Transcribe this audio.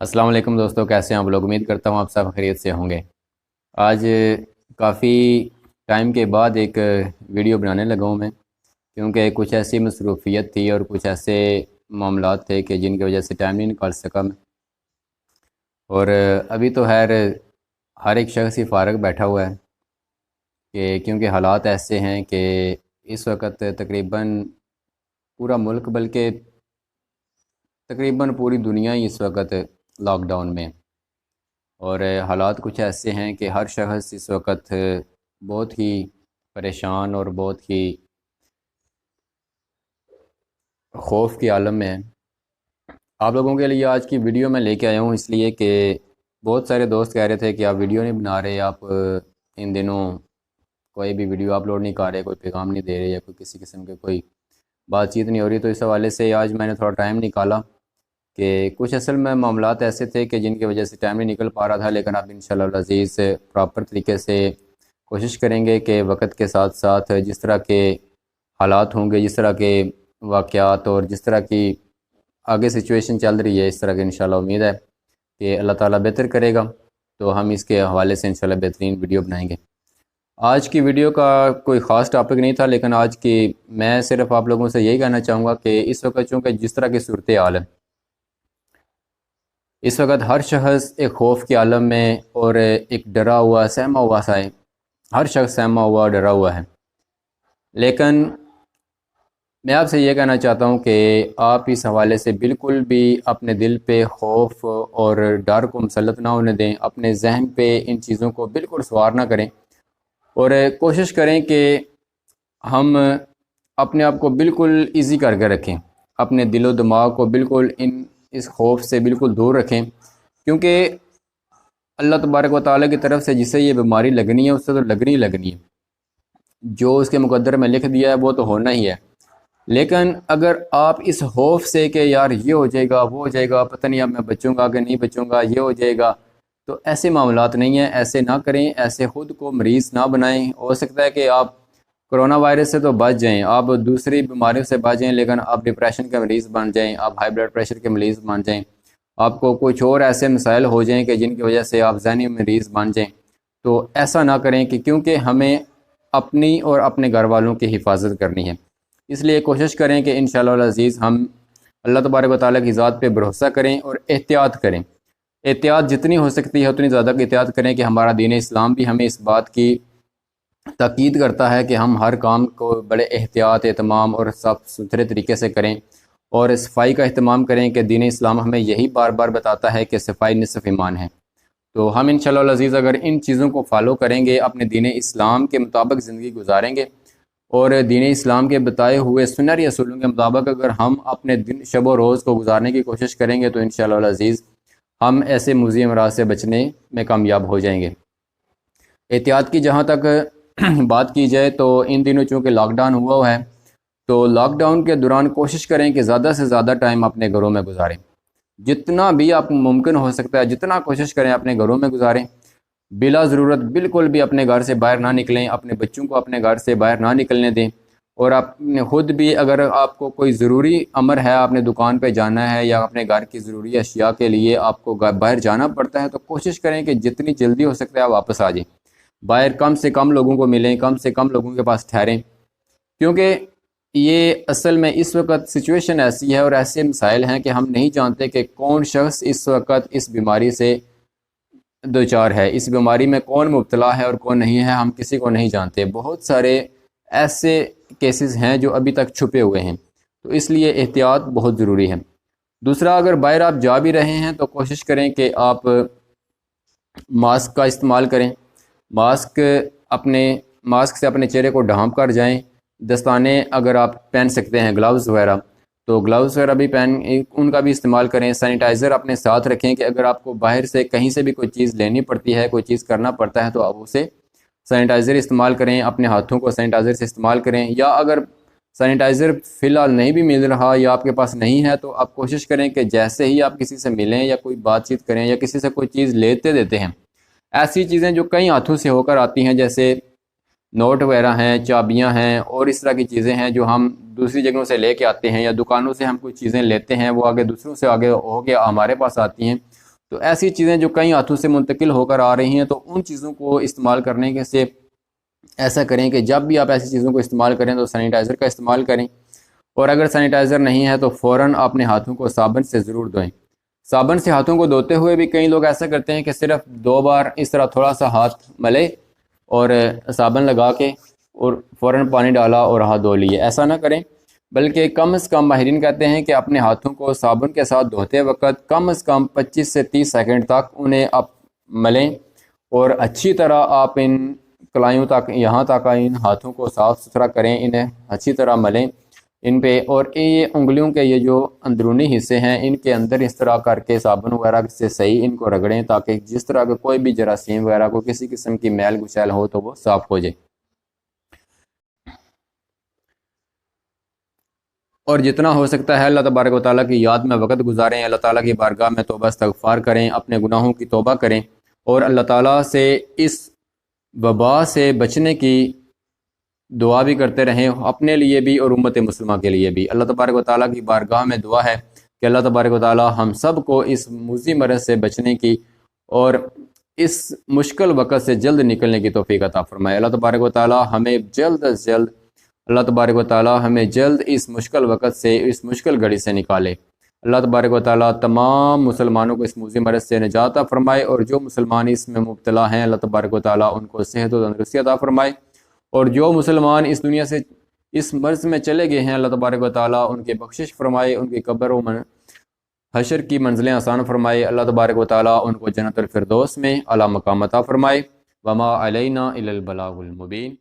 السلام علیکم دوستو، کیسے ہیں آپ لوگ؟ امید کرتا ہوں آپ سب خیریت سے ہوں گے۔ آج کافی ٹائم کے بعد ایک ویڈیو بنانے لگا ہوں میں، کیونکہ کچھ ایسی مصروفیت تھی اور کچھ ایسے معاملات تھے کہ جن کی وجہ سے ٹائم نہیں نکال سکا میں۔ اور ابھی تو ہر ایک شخص ہی فارغ بیٹھا ہوا ہے کہ کیونکہ حالات ایسے ہیں کہ اس وقت تقریباً پورا ملک بلکہ تقریباً پوری دنیا ہی اس وقت لاک ڈاؤن میں، اور حالات کچھ ایسے ہیں کہ ہر شخص اس وقت بہت ہی پریشان اور بہت ہی خوف کے عالم میں ہے۔ آپ لوگوں کے لیے آج کی ویڈیو میں لے کے آیا ہوں اس لیے کہ بہت سارے دوست کہہ رہے تھے کہ آپ ویڈیو نہیں بنا رہے، آپ ان دنوں کوئی بھی ویڈیو اپلوڈ نہیں کر رہے، کوئی پیغام نہیں دے رہے، یا کوئی کسی قسم کے کوئی بات چیت نہیں ہو رہی۔ تو اس حوالے سے آج میں نے تھوڑا ٹائم نکالا کہ کچھ اصل میں معاملات ایسے تھے کہ جن کی وجہ سے ٹائم نہیں نکل پا رہا تھا، لیکن اب انشاءاللہ العزیز پراپر طریقے سے کوشش کریں گے کہ وقت کے ساتھ ساتھ جس طرح کے حالات ہوں گے، جس طرح کے واقعات اور جس طرح کی آگے سچویشن چل رہی ہے، اس طرح کی انشاءاللہ امید ہے کہ اللہ تعالیٰ بہتر کرے گا، تو ہم اس کے حوالے سے انشاءاللہ بہترین ویڈیو بنائیں گے۔ آج کی ویڈیو کا کوئی خاص ٹاپک نہیں تھا، لیکن آج کی میں صرف آپ لوگوں سے یہی کہنا چاہوں گا کہ اس وقت چونکہ جس طرح کی صورتحال ہے، اس وقت ہر شخص ایک خوف کے عالم میں اور ایک ڈرا ہوا سہما ہوا سا ہے، ہر شخص سہما ہوا ڈرا ہوا ہے۔ لیکن میں آپ سے یہ کہنا چاہتا ہوں کہ آپ اس حوالے سے بالکل بھی اپنے دل پہ خوف اور ڈر کو مسلط نہ ہونے دیں، اپنے ذہن پہ ان چیزوں کو بالکل سوار نہ کریں، اور کوشش کریں کہ ہم اپنے آپ کو بالکل ایزی کر کے رکھیں، اپنے دل و دماغ کو بالکل اس خوف سے بالکل دور رکھیں، کیونکہ اللہ تبارک و تعالیٰ کی طرف سے جسے یہ بیماری لگنی ہے اس سے تو لگنی ہے، جو اس کے مقدر میں لکھ دیا ہے وہ تو ہونا ہی ہے۔ لیکن اگر آپ اس خوف سے کہ یار یہ ہو جائے گا، وہ ہو جائے گا، پتہ نہیں اب میں بچوں گا کہ نہیں بچوں گا، یہ ہو جائے گا، تو ایسے معاملات نہیں ہیں، ایسے نہ کریں، ایسے خود کو مریض نہ بنائیں۔ ہو سکتا ہے کہ آپ کرونا وائرس سے تو بچ جائیں، آپ دوسری بیماریوں سے بچ جائیں، لیکن آپ ڈپریشن کے مریض بن جائیں، آپ ہائی بلڈ پریشر کے مریض بن جائیں، آپ کو کچھ اور ایسے مسائل ہو جائیں کہ جن کی وجہ سے آپ ذہنی مریض بن جائیں، تو ایسا نہ کریں کہ کیونکہ ہمیں اپنی اور اپنے گھر والوں کی حفاظت کرنی ہے۔ اس لیے کوشش کریں کہ انشاءاللہ العزیز ہم اللہ تبارک و تعالیٰ کی ذات پہ بھروسہ کریں اور احتیاط کریں۔ احتیاط جتنی ہو سکتی ہے اتنی زیادہ احتیاط کریں کہ ہمارا دین اسلام بھی ہمیں اس بات کی تاکید کرتا ہے کہ ہم ہر کام کو بڑے احتیاط، اہتمام اور صاف ستھرے طریقے سے کریں، اور صفائی کا اہتمام کریں کہ دین اسلام ہمیں یہی بار بار بتاتا ہے کہ صفائی نصف ایمان ہے۔ تو ہم انشاءاللہ العزیز اگر ان چیزوں کو فالو کریں گے، اپنے دین اسلام کے مطابق زندگی گزاریں گے، اور دین اسلام کے بتائے ہوئے سنہری اصولوں کے مطابق اگر ہم اپنے دن شب و روز کو گزارنے کی کوشش کریں گے، تو انشاءاللہ العزیز ہم ایسے موذی امراض سے بچنے میں کامیاب ہو جائیں گے۔ احتیاط کی جہاں تک بات کی جائے تو ان دنوں چونکہ لاک ڈاؤن ہوا ہے، تو لاک ڈاؤن کے دوران کوشش کریں کہ زیادہ سے زیادہ ٹائم اپنے گھروں میں گزاریں، جتنا بھی آپ ممکن ہو سکتا ہے جتنا کوشش کریں اپنے گھروں میں گزاریں، بلا ضرورت بالکل بھی اپنے گھر سے باہر نہ نکلیں، اپنے بچوں کو اپنے گھر سے باہر نہ نکلنے دیں، اور اپنے خود بھی اگر آپ کو کوئی ضروری امر ہے، آپ نے دکان پہ جانا ہے یا اپنے گھر کی ضروری اشیاء کے لیے آپ کو باہر جانا پڑتا ہے، تو کوشش کریں کہ جتنی جلدی ہو سکتا ہے آپ واپس آ جائیں، باہر کم سے کم لوگوں کو ملیں، کم سے کم لوگوں کے پاس ٹھہریں، کیونکہ یہ اصل میں اس وقت سچویشن ایسی ہے اور ایسے مسائل ہیں کہ ہم نہیں جانتے کہ کون شخص اس وقت اس بیماری سے دوچار ہے، اس بیماری میں کون مبتلا ہے اور کون نہیں ہے، ہم کسی کو نہیں جانتے۔ بہت سارے ایسے کیسز ہیں جو ابھی تک چھپے ہوئے ہیں، تو اس لیے احتیاط بہت ضروری ہے۔ دوسرا، اگر باہر آپ جا بھی رہے ہیں تو کوشش کریں کہ آپ ماسک کا استعمال کریں، ماسک ماسک سے اپنے چہرے کو ڈھانپ کر جائیں، دستانے اگر آپ پہن سکتے ہیں، گلاوز وغیرہ تو گلاوز وغیرہ بھی ان کا بھی استعمال کریں، سینیٹائزر اپنے ساتھ رکھیں کہ اگر آپ کو باہر سے کہیں سے بھی کوئی چیز لینی پڑتی ہے، کوئی چیز کرنا پڑتا ہے، تو آپ اسے سینیٹائزر استعمال کریں، اپنے ہاتھوں کو سینیٹائزر سے استعمال کریں، یا اگر سینیٹائزر فی الحال نہیں بھی مل رہا یا آپ کے پاس نہیں ہے تو آپ کوشش کریں کہ جیسے ہی آپ کسی سے ملیں یا کوئی بات چیت کریں یا کسی سے کوئی چیز لیتے دیتے ہیں، ایسی چیزیں جو کئی ہاتھوں سے ہو کر آتی ہیں، جیسے نوٹ وغیرہ ہیں، چابیاں ہیں، اور اس طرح کی چیزیں ہیں جو ہم دوسری جگہوں سے لے کے آتے ہیں، یا دکانوں سے ہم کوئی چیزیں لیتے ہیں، وہ آگے دوسروں سے آگے ہو کے ہمارے پاس آتی ہیں، تو ایسی چیزیں جو کئی ہاتھوں سے منتقل ہو کر آ رہی ہیں، تو ان چیزوں کو استعمال کرنے کے سے ایسا کریں کہ جب بھی آپ ایسی چیزوں کو استعمال کریں تو سینیٹائزر کا استعمال کریں، اور اگر سینیٹائزر نہیں ہے تو فوراً اپنے ہاتھوں کو صابن سے ضرور دھوئیں۔ صابن سے ہاتھوں کو دھوتے ہوئے بھی کئی لوگ ایسا کرتے ہیں کہ صرف 2 بار اس طرح تھوڑا سا ہاتھ ملے اور صابن لگا کے اور فوراً پانی ڈالا اور ہاتھ دھو لیے۔ ایسا نہ کریں، بلکہ کم از کم ماہرین کہتے ہیں کہ اپنے ہاتھوں کو صابن کے ساتھ دھوتے وقت کم از کم 25 سے 30 سیکنڈ تک انہیں آپ ملیں، اور اچھی طرح آپ ان کلائیوں تک، یہاں تک ان ہاتھوں کو صاف ستھرا کریں، انہیں اچھی طرح ملیں ان پہ، اور یہ انگلیوں کے یہ جو اندرونی حصے ہیں ان کے اندر اس طرح کر کے صابن وغیرہ سے صحیح ان کو رگڑیں، تاکہ جس طرح کے کوئی بھی جراثیم وغیرہ کو کسی قسم کی میل کچیل ہو تو وہ صاف ہو جائے۔ اور جتنا ہو سکتا ہے اللہ تبارک و تعالیٰ کی یاد میں وقت گزاریں، اللہ تعالیٰ کی بارگاہ میں توبہ استغفار کریں، اپنے گناہوں کی توبہ کریں، اور اللہ تعالیٰ سے اس وبا سے بچنے کی دعا بھی کرتے رہیں، اپنے لیے بھی اور امت مسلمہ کے لیے بھی۔ اللہ تبارک و تعالیٰ کی بارگاہ میں دعا ہے کہ اللہ تبارک و تعالیٰ ہم سب کو اس موذی مرض سے بچنے کی اور اس مشکل وقت سے جلد نکلنے کی توفیق عطا فرمائے۔ اللہ تبارک و تعالیٰ ہمیں جلد از جلد اللہ تبارک و تعالیٰ ہمیں جلد اس مشکل وقت سے، اس مشکل گھڑی سے نکالے۔ اللہ تبارک و تعالیٰ تمام مسلمانوں کو اس موذی مرض سے نجات عطا فرمائے، اور جو مسلمان اس میں مبتلا ہیں اللہ تبارک و تعالیٰ ان کو صحت و تندرستی عطا فرمائے، اور جو مسلمان اس دنیا سے اس مرض میں چلے گئے ہیں اللہ تبارک و تعالیٰ ان کے بخشش فرمائے، ان کی قبر و حشر کی منزلیں آسان فرمائے۔ اللہ تبارک و تعالیٰ ان کو جنت الفردوس میں اعلیٰ مقام عطا فرمائے۔ وما علینا الا البلاغ المبین۔